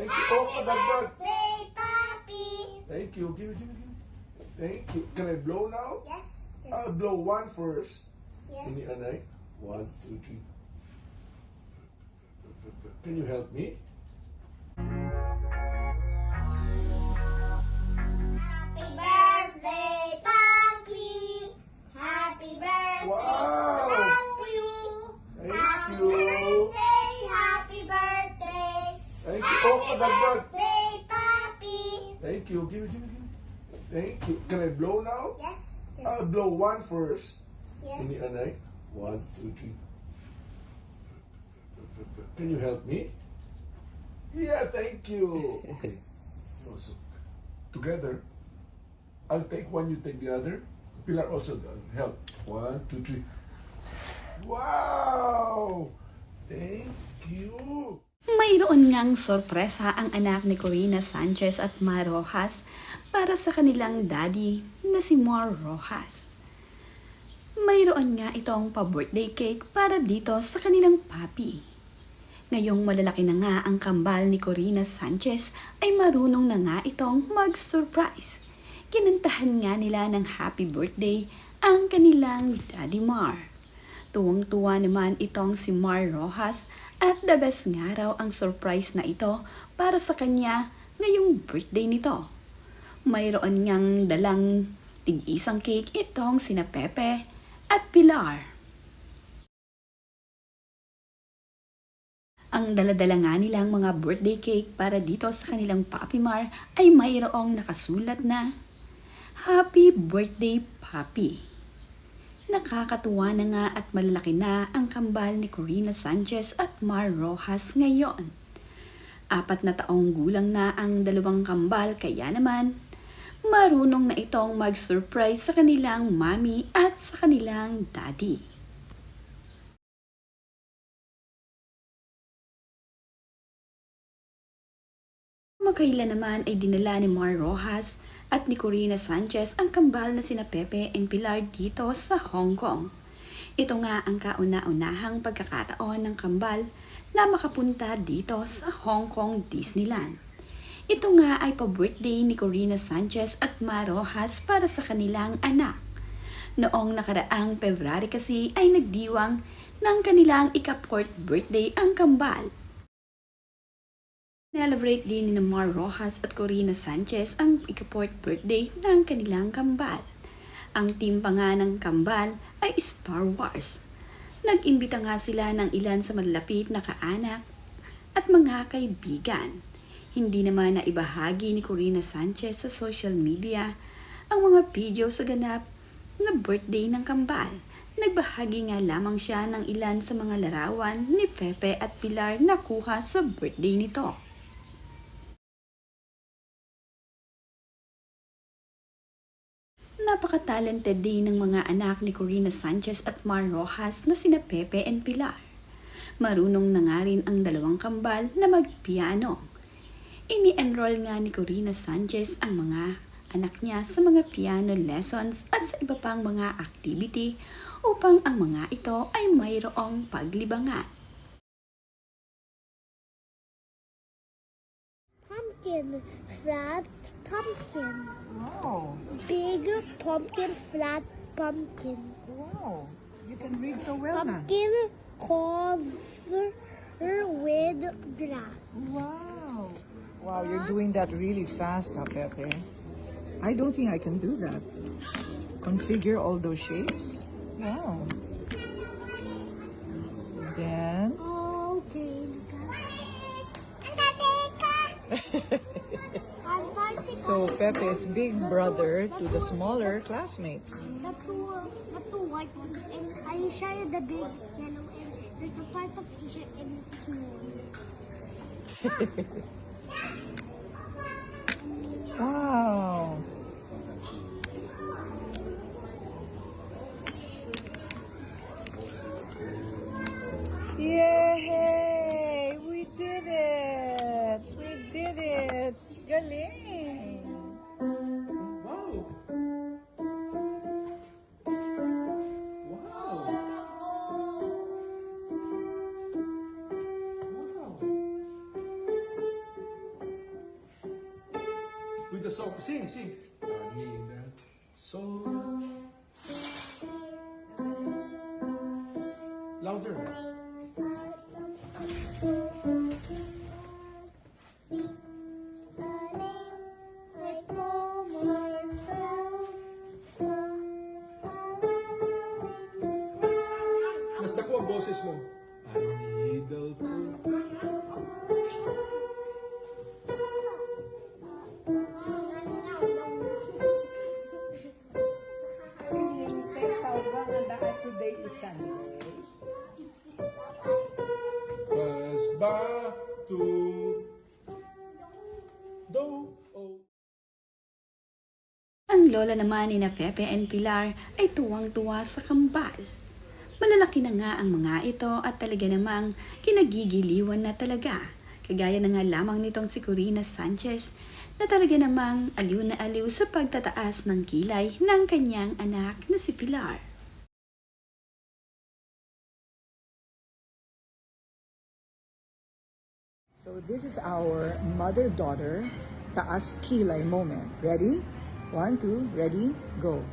Thank you. Oh, padagdag. Birthday, Papi. Thank you. Give me. Thank you. Can I blow now? Yes. I'll blow one first. Yeah. Can you, Anay? One, two, three. Can you help me? Happy birthday, Papi. Happy birthday Wow. to you. Thank Happy you. birthday, happy birthday. Thank you. Oh, padagdag. Birthday, Papi. Thank you. Give me. Thank you. Can I blow now? Yes. I'll blow one first. Yeah. Can you, Anay? One, two, three. Can you help me? Yeah, thank you. Okay. Also, together, I'll take one, you take the other. Pilar also help. One, two, three. Wow! Thank you. Mayroon ngang sorpresa ang anak ni Corina Sanchez at Mar Rojas para sa kanilang daddy na si Mar Rojas. Mayroon nga itong pa-birthday cake para dito sa kanilang papi. Ngayong malalaki na nga ang kambal ni Corina Sanchez ay marunong na nga itong mag-surprise. Kinantahan nga nila ng happy birthday ang kanilang Daddy Mar. Tuwang-tuwa naman itong si Mar Rojas at the best nga raw ang surprise na ito para sa kanya ngayong birthday nito. Mayroon ngang dalang tig-isang cake itong sina Pepe at Pilar. Ang daladala nga nilang mga birthday cake para dito sa kanilang Papi Mar ay mayroong nakasulat na Happy Birthday Papi. Nakakatuwa na nga at malalaki na ang kambal ni Corina Sanchez at Mar Rojas ngayon. 4 na taong gulang na ang dalawang kambal kaya naman marunong na itong mag-surprise sa kanilang mommy at sa kanilang daddy. Magkaila naman ay dinala ni Mar Rojas at ni Corina Sanchez ang kambal na sina Pepe and Pilar dito sa Hong Kong. Ito nga ang kauna-unahang pagkakataon ng kambal na makapunta dito sa Hong Kong Disneyland. Ito nga ay pa-birthday ni Corina Sanchez at Mar Rojas para sa kanilang anak. Noong nakaraang February kasi ay nagdiwang ng kanilang ika-4th birthday ang kambal. Celebrate din ni Mar Rojas at Corina Sanchez ang ika-4th birthday ng kanilang kambal. Ang team pa nga ng kambal ay Star Wars. Nag-imbita nga sila ng ilan sa malapit na kaanak at mga kaibigan. Hindi naman na ibahagi ni Corina Sanchez sa social media ang mga video sa ganap na birthday ng kambal. Nagbahagi nga lamang siya ng ilan sa mga larawan ni Pepe at Pilar na kuha sa birthday nito. Napaka-talented din ng mga anak ni Corina Sanchez at Mar Rojas na sina Pepe and Pilar. Marunong na nga rin ang dalawang kambal na magpiano. Ini-enroll nga ni Corina Sanchez ang mga anak niya sa mga piano lessons at sa iba pang mga activity upang ang mga ito ay mayroong paglibangan. Pumpkin, flat pumpkin. Wow, Big pumpkin, flat pumpkin. wow. You can read so well now. Pumpkin cover with grass. Wow. Wow, you're doing that really fast, huh, Pepe? I don't think I can do that. Configure all those shapes. Wow. Then, Okay. so Pepe is big brother to the smaller classmates. The two white ones, and Aisha is the big yellow, and there's a part of Aisha in the small. Wow. Yay! We did it! We did it! Galing! Wow! Wow! Wow! with the song. Sing, sing. Manila. So. Louder. I told myself Mas dako ang boses mo. A needle po. Today is Sunday. Was ba to do oh. Ang lola naman ni na Pepe and Pilar ay tuwang-tuwa sa kambal. Malalaki na nga ang mga ito at talaga namang kinagigiliwan na talaga. Kagaya na nga lamang nitong si Corina Sanchez na talaga namang aliw na aliw sa pagtataas ng kilay ng kanyang anak na si Pilar. So this is our mother-daughter taas kilay moment. Ready? 1, 2, ready, go.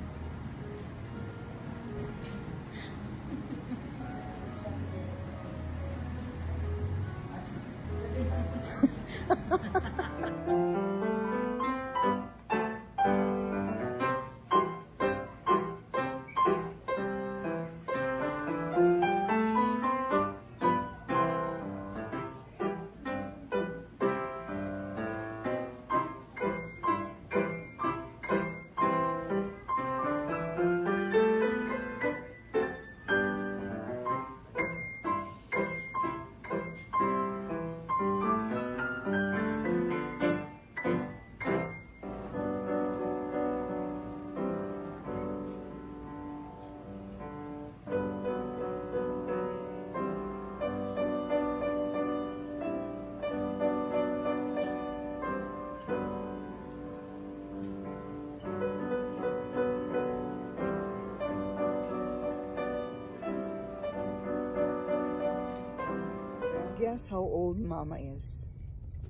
Guess how old Mama is?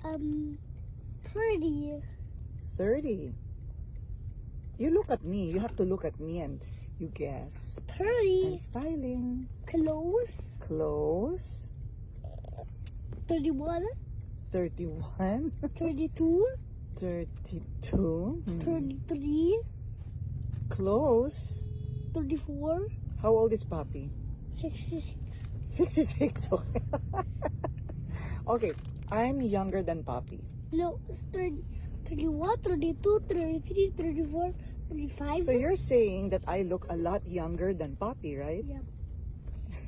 30. 30. You look at me. You have to look at me and you guess. 30. I'm smiling. Close. Close. 31. 31. 32. 32. 33. Close. 34. How old is Papi? 66. 66. Okay. Okay. I'm younger than Papi. No, it's 30, 31, 32, 33, 34, 35. So you're saying that I look a lot younger than Papi, right? Yep.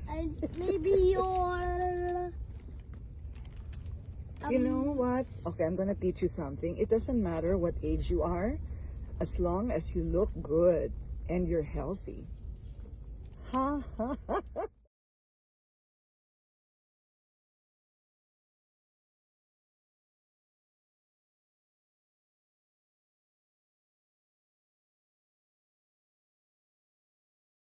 And maybe you're... You know what? Okay, I'm gonna teach you something. It doesn't matter what age you are, as long as you look good and you're healthy. Ha ha ha.